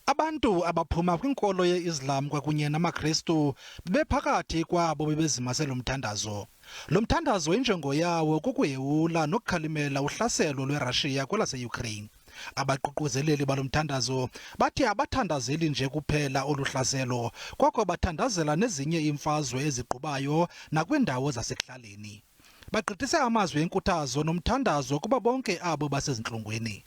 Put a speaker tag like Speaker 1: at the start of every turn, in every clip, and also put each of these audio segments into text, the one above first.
Speaker 1: Abantu abaphuma kwinkolo ye-Islam kwakunye namaKristu bebephakathi kwabo bebezimase lo mthandazo. Lo mthandazo injongo yawo kukuyewula nokukhalimela uhlaselo lweRussia kwelase-Ukraine. Abaququzeleli balomthandazo bathi abathandazeli nje kuphela oluhlaselo, koko bathandazela nezinye imfazwe eziqhubayo nakwiindawo zasekuhlaleni. Bagqithise amazwi enkuthazo nomthandazo kuba bonke abo basezintlungwini.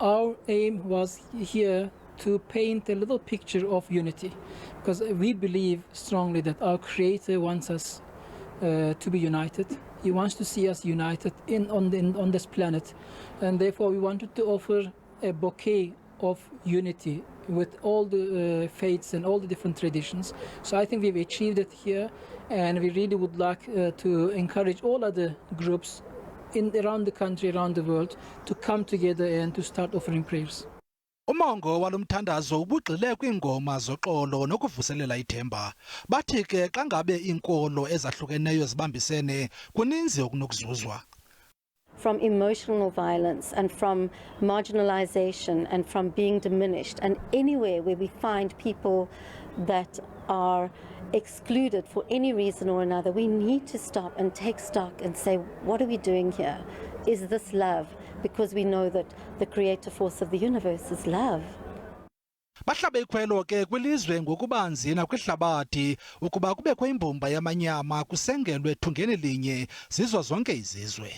Speaker 2: Our aim was here to paint a little picture of unity, because we believe strongly that our Creator wants us to be united. He wants to see us united on this planet, and therefore we wanted to offer a bouquet of unity with all the faiths and all the different traditions. So I think we've achieved it here, and we really would like to encourage all other groups around the country, around the world, to come together and to start offering prayers.
Speaker 1: Umongo walomthandazo ubugxile kwiingoma zoxolo nokuvuselela ithemba. Bathi ke xa ngabe iinkolo ezahlukeneyo zibambisene kuninzi okunokuzuzwa.
Speaker 3: From emotional violence and from marginalization and from being diminished, and anywhere where we find people that are excluded for any reason or another, we need to stop and take stock and say, what are we doing here? Is this love? Because we know that the creative force of the universe is love.
Speaker 1: Bahlabe ikhwelo ke kwilizwe ngokubanzi nakwihlabathi ukuba kubekho imbumba yamanyama kusengelwe thungeni linye zizo zonke izizwe.